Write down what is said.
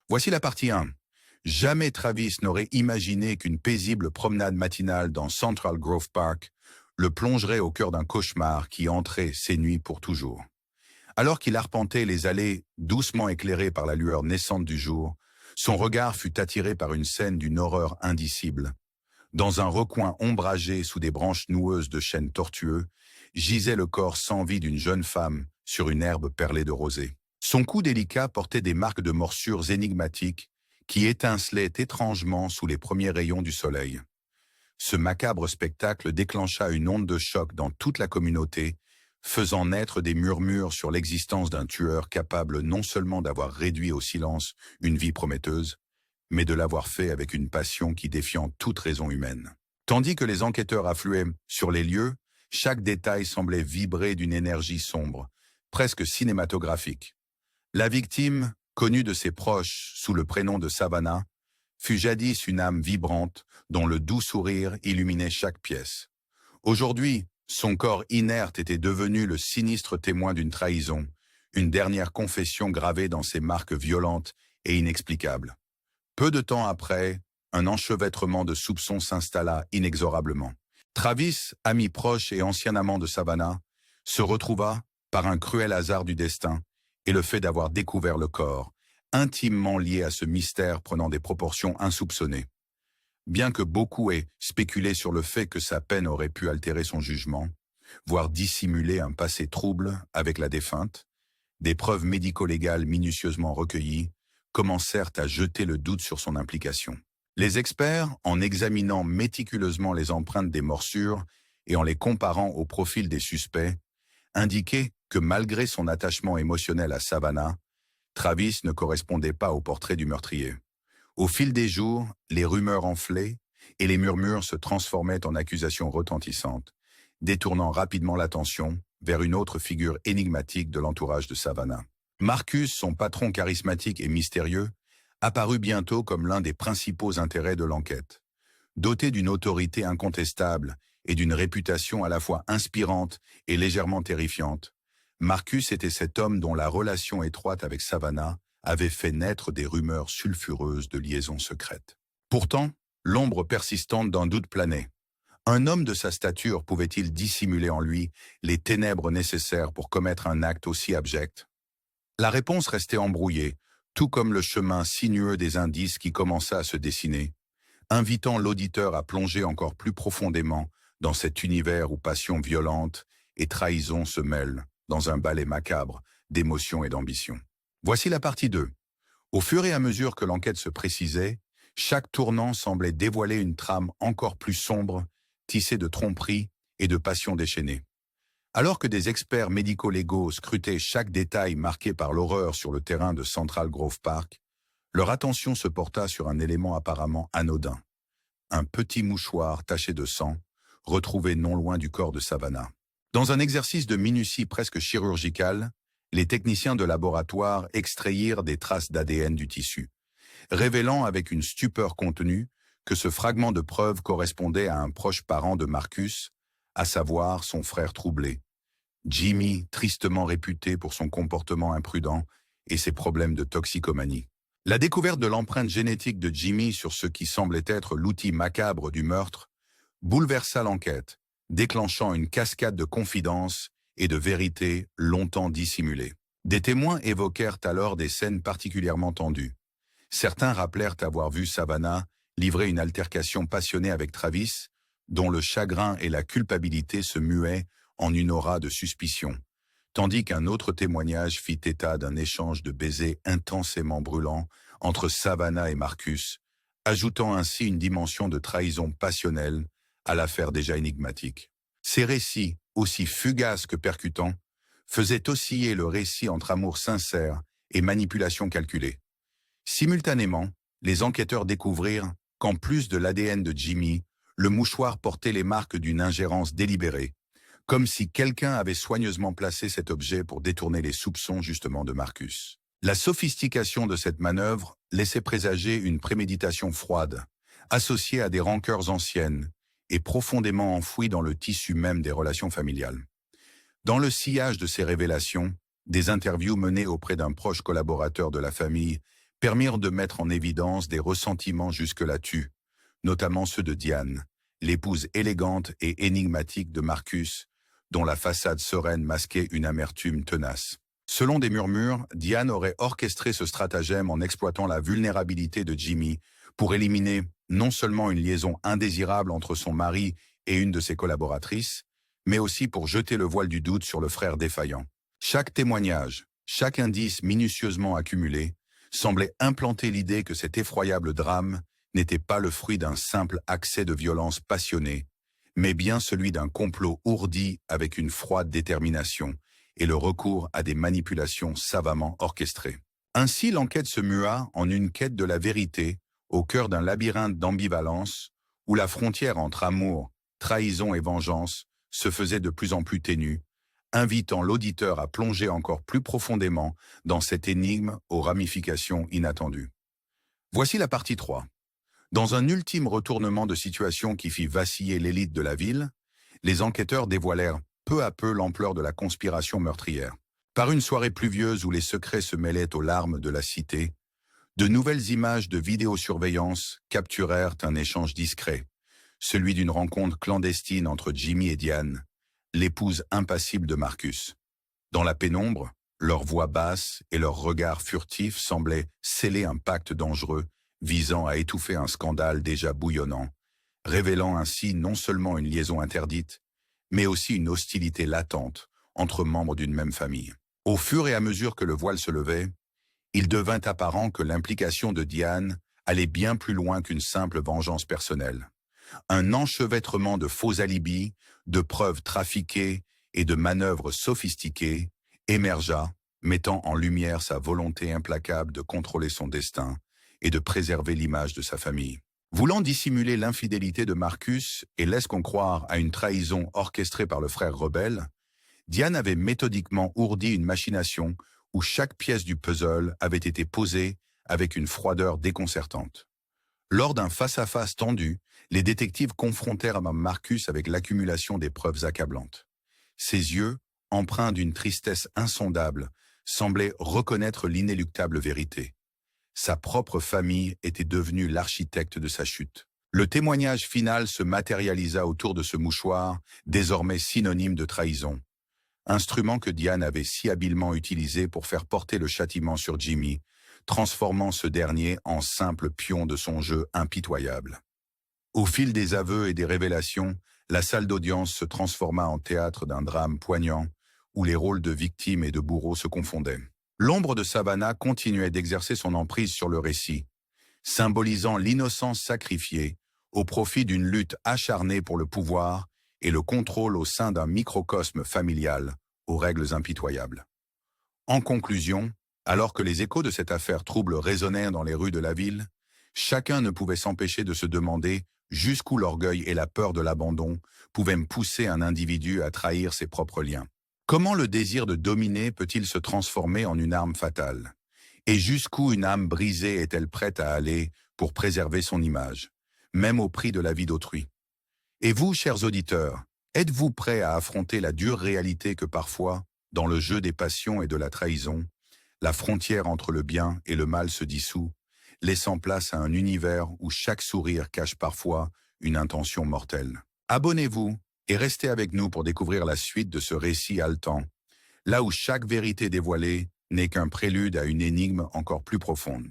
Voici la partie 1. Jamais Travis n'aurait imaginé qu'une paisible promenade matinale dans Central Grove Park le plongerait au cœur d'un cauchemar qui entrait ses nuits pour toujours. Alors qu'il arpentait les allées doucement éclairées par la lueur naissante du jour, son regard fut attiré par une scène d'une horreur indicible. Dans un recoin ombragé sous des branches noueuses de chênes tortueux, gisait le corps sans vie d'une jeune femme sur une herbe perlée de rosée. Son cou délicat portait des marques de morsures énigmatiques qui étincelaient étrangement sous les premiers rayons du soleil. Ce macabre spectacle déclencha une onde de choc dans toute la communauté, faisant naître des murmures sur l'existence d'un tueur capable non seulement d'avoir réduit au silence une vie prometteuse, mais de l'avoir fait avec une passion qui défiant toute raison humaine. Tandis que les enquêteurs affluaient sur les lieux, chaque détail semblait vibrer d'une énergie sombre, presque cinématographique. La victime, connue de ses proches sous le prénom de Savannah, fut jadis une âme vibrante dont le doux sourire illuminait chaque pièce. Aujourd'hui, son corps inerte était devenu le sinistre témoin d'une trahison, une dernière confession gravée dans ses marques violentes et inexplicables. Peu de temps après, un enchevêtrement de soupçons s'installa inexorablement. Travis, ami proche et ancien amant de Savannah, se retrouva, par un cruel hasard du destin, et le fait d'avoir découvert le corps, intimement lié à ce mystère prenant des proportions insoupçonnées. Bien que beaucoup aient spéculé sur le fait que sa peine aurait pu altérer son jugement, voire dissimuler un passé trouble avec la défunte, des preuves médico-légales minutieusement recueillies commencèrent à jeter le doute sur son implication. Les experts, en examinant méticuleusement les empreintes des morsures et en les comparant au profil des suspects, indiquaient que malgré son attachement émotionnel à Savannah, Travis ne correspondait pas au portrait du meurtrier. Au fil des jours, les rumeurs enflaient et les murmures se transformaient en accusations retentissantes, détournant rapidement l'attention vers une autre figure énigmatique de l'entourage de Savannah. Marcus, son patron charismatique et mystérieux, apparut bientôt comme l'un des principaux intérêts de l'enquête. Doté d'une autorité incontestable et d'une réputation à la fois inspirante et légèrement terrifiante, Marcus était cet homme dont la relation étroite avec Savannah avait fait naître des rumeurs sulfureuses de liaisons secrètes. Pourtant, l'ombre persistante d'un doute planait. Un homme de sa stature pouvait-il dissimuler en lui les ténèbres nécessaires pour commettre un acte aussi abject? La réponse restait embrouillée, tout comme le chemin sinueux des indices qui commença à se dessiner, invitant l'auditeur à plonger encore plus profondément dans cet univers où passion violente et trahison se mêlent dans un ballet macabre d'émotion et d'ambition. Voici la partie 2. Au fur et à mesure que l'enquête se précisait, chaque tournant semblait dévoiler une trame encore plus sombre, tissée de tromperies et de passions déchaînées. Alors que des experts médico-légaux scrutaient chaque détail marqué par l'horreur sur le terrain de Central Grove Park, leur attention se porta sur un élément apparemment anodin. Un petit mouchoir taché de sang, retrouvé non loin du corps de Savannah. Dans un exercice de minutie presque chirurgicale, les techniciens de laboratoire extrairent des traces d'ADN du tissu, révélant avec une stupeur contenue que ce fragment de preuve correspondait à un proche parent de Marcus, à savoir son frère troublé, Jimmy, tristement réputé pour son comportement imprudent et ses problèmes de toxicomanie. La découverte de l'empreinte génétique de Jimmy sur ce qui semblait être l'outil macabre du meurtre bouleversa l'enquête, déclenchant une cascade de confidences et de vérités longtemps dissimulées. Des témoins évoquèrent alors des scènes particulièrement tendues. Certains rappelèrent avoir vu Savannah livrer une altercation passionnée avec Travis, dont le chagrin et la culpabilité se muaient en une aura de suspicion, tandis qu'un autre témoignage fit état d'un échange de baisers intensément brûlants entre Savannah et Marcus, ajoutant ainsi une dimension de trahison passionnelle à l'affaire déjà énigmatique. Ces récits, aussi fugaces que percutants, faisaient osciller le récit entre amour sincère et manipulation calculée. Simultanément, les enquêteurs découvrirent qu'en plus de l'ADN de Jimmy, le mouchoir portait les marques d'une ingérence délibérée, comme si quelqu'un avait soigneusement placé cet objet pour détourner les soupçons justement de Marcus. La sophistication de cette manœuvre laissait présager une préméditation froide, associée à des rancœurs anciennes et profondément enfouies dans le tissu même des relations familiales. Dans le sillage de ces révélations, des interviews menées auprès d'un proche collaborateur de la famille permirent de mettre en évidence des ressentiments jusque-là tus, notamment ceux de Diane, l'épouse élégante et énigmatique de Marcus, dont la façade sereine masquait une amertume tenace. Selon des murmures, Diane aurait orchestré ce stratagème en exploitant la vulnérabilité de Jimmy pour éliminer non seulement une liaison indésirable entre son mari et une de ses collaboratrices, mais aussi pour jeter le voile du doute sur le frère défaillant. Chaque témoignage, chaque indice minutieusement accumulé, semblait implanter l'idée que cet effroyable drame n'était pas le fruit d'un simple accès de violence passionnée, mais bien celui d'un complot ourdi avec une froide détermination et le recours à des manipulations savamment orchestrées. Ainsi, l'enquête se mua en une quête de la vérité au cœur d'un labyrinthe d'ambivalence où la frontière entre amour, trahison et vengeance se faisait de plus en plus ténue, invitant l'auditeur à plonger encore plus profondément dans cette énigme aux ramifications inattendues. Voici la partie 3. Dans un ultime retournement de situation qui fit vaciller l'élite de la ville, les enquêteurs dévoilèrent peu à peu l'ampleur de la conspiration meurtrière. Par une soirée pluvieuse où les secrets se mêlaient aux larmes de la cité, de nouvelles images de vidéosurveillance capturèrent un échange discret, celui d'une rencontre clandestine entre Jimmy et Diane, l'épouse impassible de Marcus. Dans la pénombre, leurs voix basses et leurs regards furtifs semblaient sceller un pacte dangereux visant à étouffer un scandale déjà bouillonnant, révélant ainsi non seulement une liaison interdite, mais aussi une hostilité latente entre membres d'une même famille. Au fur et à mesure que le voile se levait, il devint apparent que l'implication de Diane allait bien plus loin qu'une simple vengeance personnelle. Un enchevêtrement de faux alibis, de preuves trafiquées et de manœuvres sophistiquées émergea, mettant en lumière sa volonté implacable de contrôler son destin et de préserver l'image de sa famille. Voulant dissimuler l'infidélité de Marcus et laisse-t-on croire à une trahison orchestrée par le frère rebelle, Diane avait méthodiquement ourdi une machination où chaque pièce du puzzle avait été posée avec une froideur déconcertante. Lors d'un face-à-face tendu, les détectives confrontèrent Marcus avec l'accumulation des preuves accablantes. Ses yeux, empreints d'une tristesse insondable, semblaient reconnaître l'inéluctable vérité. Sa propre famille était devenue l'architecte de sa chute. Le témoignage final se matérialisa autour de ce mouchoir, désormais synonyme de trahison. Instrument que Diane avait si habilement utilisé pour faire porter le châtiment sur Jimmy, transformant ce dernier en simple pion de son jeu impitoyable. Au fil des aveux et des révélations, la salle d'audience se transforma en théâtre d'un drame poignant, où les rôles de victime et de bourreau se confondaient. L'ombre de Savannah continuait d'exercer son emprise sur le récit, symbolisant l'innocence sacrifiée au profit d'une lutte acharnée pour le pouvoir et le contrôle au sein d'un microcosme familial aux règles impitoyables. En conclusion, alors que les échos de cette affaire trouble résonnèrent dans les rues de la ville, chacun ne pouvait s'empêcher de se demander jusqu'où l'orgueil et la peur de l'abandon pouvaient pousser un individu à trahir ses propres liens. Comment le désir de dominer peut-il se transformer en une arme fatale? Et jusqu'où une âme brisée est-elle prête à aller pour préserver son image, même au prix de la vie d'autrui? Et vous, chers auditeurs, êtes-vous prêts à affronter la dure réalité que parfois, dans le jeu des passions et de la trahison, la frontière entre le bien et le mal se dissout, laissant place à un univers où chaque sourire cache parfois une intention mortelle? Abonnez-vous et restez avec nous pour découvrir la suite de ce récit haletant, là où chaque vérité dévoilée n'est qu'un prélude à une énigme encore plus profonde.